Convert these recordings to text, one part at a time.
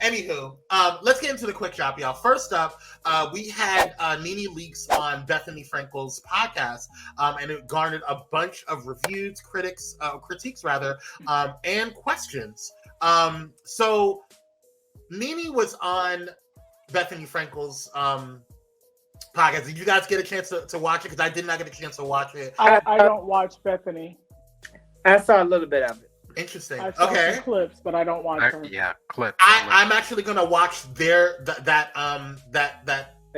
Anywho, let's get into the quick drop, y'all. First up, we had Nene leaks on Bethany Frankel's podcast, and it garnered a bunch of reviews, critiques rather, and questions. So Nene was on Bethany Frankel's podcast. Did you guys get a chance to watch it? Because I did not get a chance to watch it. I don't watch Bethany. I saw a little bit of it. Interesting. I saw some clips, but I don't watch her. Yeah, clips. I'm actually gonna watch the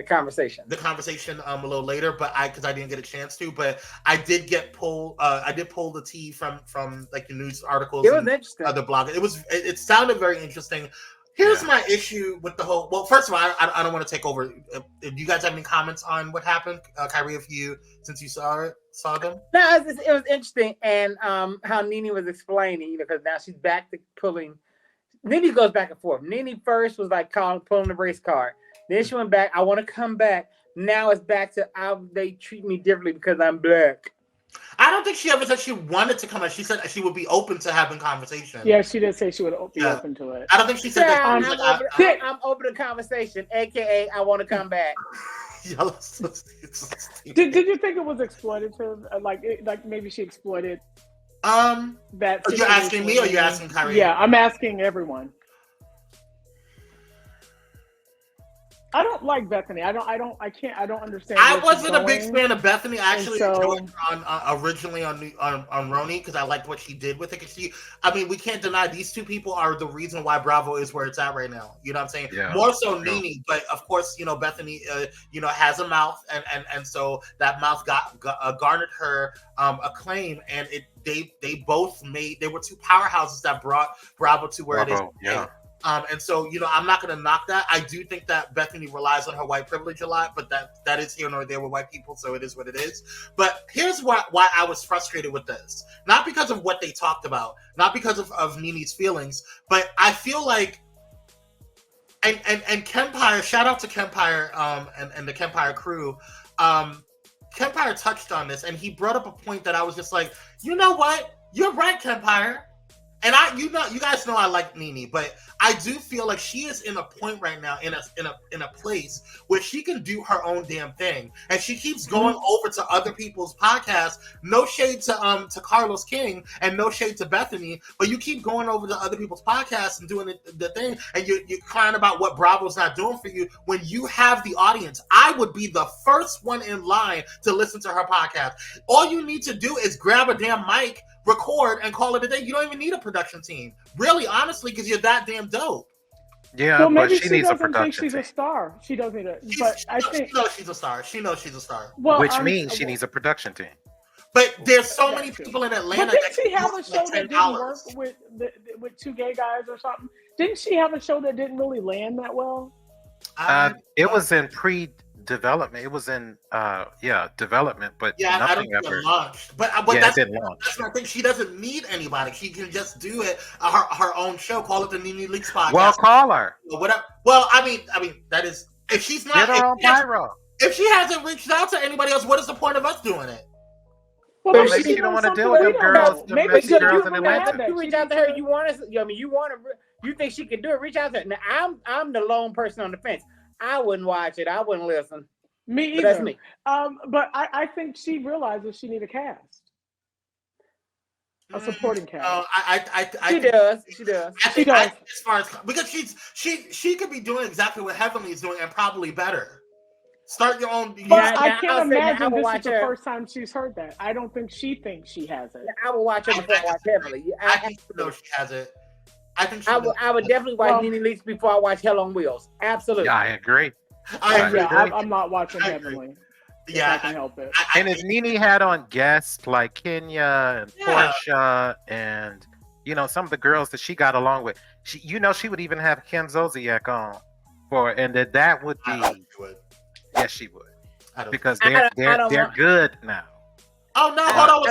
conversation. The conversation a little later, but because I didn't get a chance to, but I did get pull. I did pull the tea from like the news articles. It was interesting. Other bloggers. It sounded very interesting. Here's my issue with the whole. Well, first of all, I don't want to take over. Do you guys have any comments on what happened, Kyrie? Since you saw them. No, it was interesting, and how Nene was explaining, because now she's back to pulling. Nene goes back and forth. Nene first was like pulling the race card. Then she went back. I want to come back. Now it's back to they treat me differently because I'm black. I don't think she ever said she wanted to come out. She said she would be open to having conversation. Yeah, she did say she would be open to it. I don't think she said that. I'm open to conversation, aka I want to come back. Did you think it was exploitative? Like maybe she exploited that. Are you asking me or are you asking Kyrie? Yeah, I'm asking everyone. I don't like Bethany. I don't understand. I wasn't a big fan of Bethany. I actually enjoyed her originally on RHOA because I liked what she did with it. We can't deny these two people are the reason why Bravo is where it's at right now. You know what I'm saying? Yeah. More so Nene, but of course, Bethany, has a mouth, and so that mouth garnered her acclaim, and they were two powerhouses that brought Bravo to where it is. Yeah. And so, I'm not going to knock that. I do think that Bethany relies on her white privilege a lot, but that is here nor there with white people, so it is what it is. But here's why I was frustrated with this. Not because of what they talked about, not because of Nene's feelings, but I feel like, and Kempire, shout out to Kempire and the Kempire crew, Kempire touched on this, and he brought up a point that I was just like, you know what? You're right, Kempire. And you guys know I like Nene, but I do feel like she is in a point right now in a place where she can do her own damn thing, and she keeps going over to other people's podcasts. No shade to Carlos King, and no shade to Bethany, but you keep going over to other people's podcasts and doing the thing, and you're crying about what Bravo's not doing for you when you have the audience. I would be the first one in line to listen to her podcast. All you need to do is grab a damn mic, record, and call it a day. You don't even need a production team, really, honestly, because you're that damn dope. Yeah, well, but maybe she needs a doesn't production think she's team. a star. She doesn't need a. She knows she's a star. She knows she's a star. Well, which means she needs a production team. But there's so many people in Atlanta. But didn't she have a show that didn't work with two gay guys or something? Didn't she have a show that didn't really land that well? It was in pre-development. It was in development, but I don't nothing think ever it launched. But it didn't launch. That's my thing. She doesn't need anybody. She can just do it her own show. Call it the Nene Leaks podcast. Well, call her. Or whatever. Well, I mean that is if she's not. Get her on Pyro. If she hasn't reached out to anybody else, what is the point of us doing it? Well, maybe she don't want to deal with them girls. Maybe the girls in Atlanta. You reach out to her. You think she can do it? Reach out to her. Now, I'm the lone person on the fence. I wouldn't watch it. I wouldn't listen. Me either. But that's me. But I think she realizes she need a cast. A supporting cast. She does. She does. As far as because she could be doing exactly what Heavenly is doing and probably better. Start your own. But I can't imagine this is the first time she's heard that. I don't think she thinks she has it. I will watch her before I watch Heavenly. I think she has it. I think I would definitely watch Nene Leaks before I watch Hell on Wheels. Absolutely. Yeah, I agree. I'm not watching Heavenly. Yeah, I can help it. And if Nene had on guests like Kenya and Portia and some of the girls that she got along with, she would even have Ken Zolciak on and that would be. Yes, she would. Because they're good now. Oh no! Hold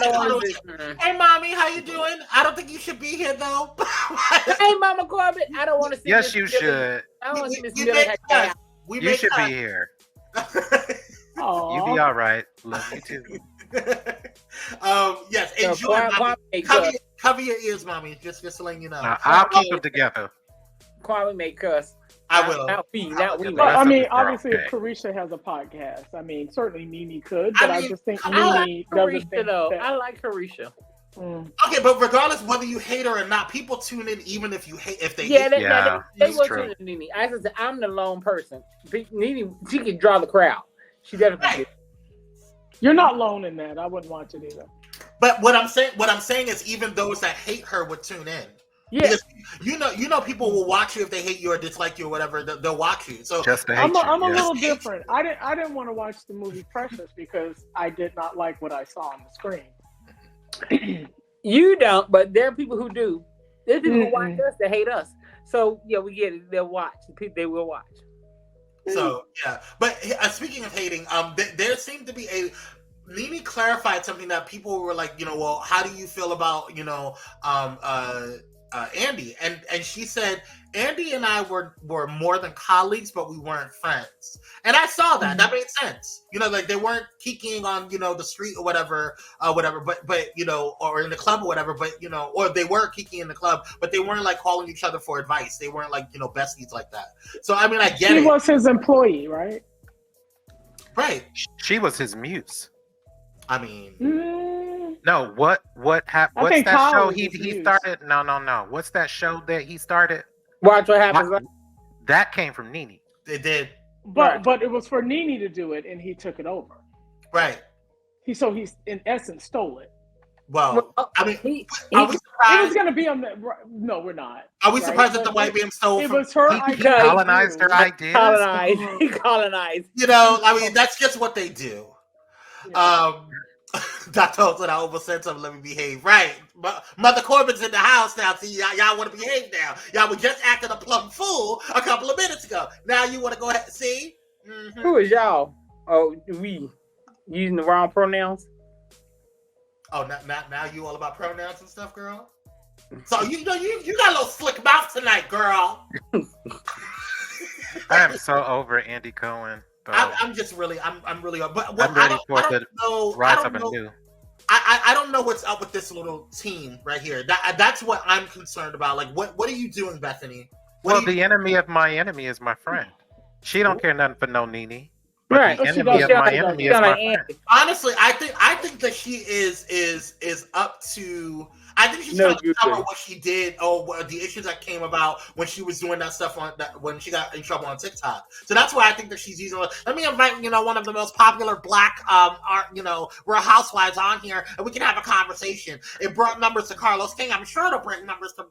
on. Hey, mommy, how you doing? I don't think you should be here though. Hey, Mama Corbett, I don't want to see. Yes, you should. I don't want to see this. You should be here. You be all right. Love you too. Yes, enjoy. Cover your ears, mommy. Just letting you know. I'll keep them together. Kwame may cuss. I will. Not we. But I mean, Recipe for obviously, okay. if Carisha has a podcast, I mean, certainly Nene could, but I mean, just think I Nene doesn't Carisha, think though. that. I like Carisha. Okay, but regardless whether you hate her or not, people tune in even if you hate. If they Yeah, hate they it's will true. tune in Nene. I just said I'm the lone person. Nene, she can draw the crowd. She definitely. Right. Can. You're not alone in that. I wouldn't watch it either. But what I'm saying is even those that hate her would tune in. Yeah. Because you know people will watch you if they hate you or dislike you or whatever. They'll watch you. So Just to hate I'm a you. little different. I didn't want to watch the movie Precious because I did not like what I saw on the screen. You don't, but there are people who do. There's people who watch us that hate us. So yeah, we get it. They'll watch. They will watch. So yeah, but speaking of hating, there seemed to be Nene clarified something that people were like, well, how do you feel about Andy? And she said Andy and I were more than colleagues, but we weren't friends. And I saw that. That made sense. Like they weren't kikiing on the street or whatever, but or in the club or whatever, but or they were kikiing in the club, but they weren't like calling each other for advice. They weren't like besties like that. So I mean, I get it. She was his employee, right? Right. She was his muse. I mean, no. What happened? What's that Kyle show was he his muse. started? No. What's that show that he started? Watch what happens. That came from Nene. it did. But it was for Nene to do it, and he took it over. Right. He's in essence stole it. Well, I mean, are we It was surprised? going to be on the. No, we're not. Are we right? surprised that But the white man stole It from? was her He idea. colonized her ideas. He colonized. I mean, that's just what they do. Yeah. Dr. Olsen, I almost said something. Let me behave. Right. Mother Corbin's in the house now. See, y'all want to behave now. Y'all were just acting a plumb fool a couple of minutes ago. Now you want to go ahead. See? Mm-hmm. Who is y'all? Oh, we using the wrong pronouns. Oh, now you all about pronouns and stuff, girl. So you got a little slick mouth tonight, girl. I am so over Andy Cohen. I'm really, but I'm ready for I the don't rise know. of a new. I don't know what's up with this little team right here. That's what I'm concerned about. Like, what are you doing, Bethany? Well, the enemy of my enemy is my friend. She don't care nothing for no Nene. But Right. the She enemy of don't my care. enemy She is don't my like friend. Andy. Honestly, I think that she is up to. I think she's No, trying to you cover do. what she did or the issues that came about when she was doing that stuff when she got in trouble on TikTok. So that's why I think that she's using. Let me invite one of the most popular Black Real Housewives on here, and we can have a conversation. It brought numbers to Carlos King. I'm sure it'll bring numbers to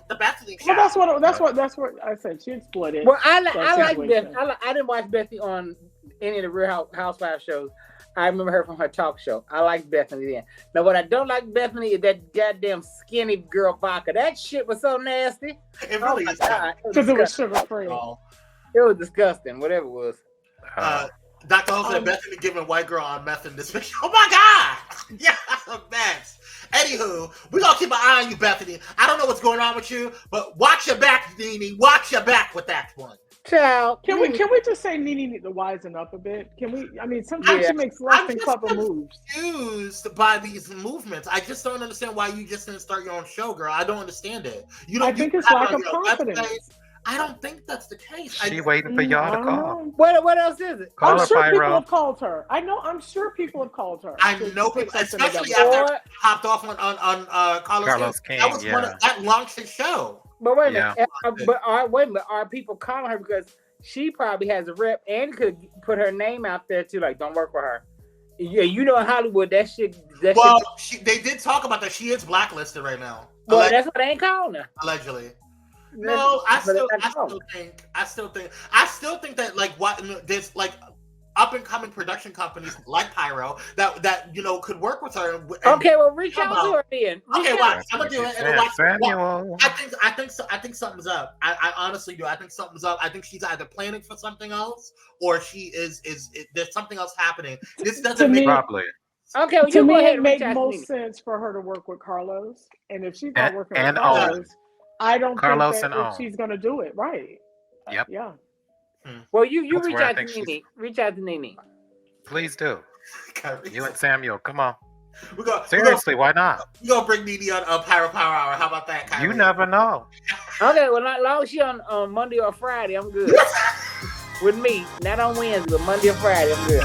the Bethany show. Well, that's what I said. She exploited. Well, I like situation. Beth. I didn't watch Bethany on any of the Real Housewives shows. I remember her from her talk show. I like Bethany then. Now, what I don't like Bethany is that goddamn skinny girl vodka. That shit was so nasty. It really is. Because it was sugar free. It was disgusting. Whatever it was. Dr. Ho said Bethany giving white girl on meth in this picture. Oh my God! Yeah, that's Anywho, we're gonna keep an eye on you, Bethany. I don't know what's going on with you, but watch your back, Nene. Watch your back with that one. Child, Can we just say Nene need to wisen up a bit? Can we? I mean, sometimes she makes less than clever moves. Confused by these movements. I just don't understand why you just didn't start your own show, girl. I don't understand it. I think it's lack of confidence. I don't think that's the case. She waiting for y'all to call. What else is it? I'm sure people have called her. I'm sure people have called her. I know people, especially after hopped off on Carlos King. That was that launched his show. But wait a minute. Wait a minute. Are people calling her because she probably has a rep and could put her name out there too? Like, don't work for her. Yeah, you know in Hollywood that shit. They did talk about that. She is blacklisted right now. Well, that's what they ain't calling her. Allegedly. No, I still think that there's up and coming production companies like Pyro that could work with her. Okay, well reach out to her then. Okay, watch. I'm gonna do it. Samuel. I think something's up. I honestly do. I think something's up. I think she's either planning for something else or she is there's something else happening. This doesn't make probably. Okay, well, to me it makes most sense for her to work with Carlos, and if she's not working with Carlos, I don't Carlos think that she's gonna do it right. Yep. Yeah. Well, you reach out to Nene. Reach out to Nene. Please do. You and Samuel, come on. Seriously, why not? We're gonna bring Nene on Pyro Power Hour. How about that, Kyrie? You never know. Okay, well, as long as she on Monday or Friday, I'm good. With me, not on Wednesday, but Monday or Friday, I'm good.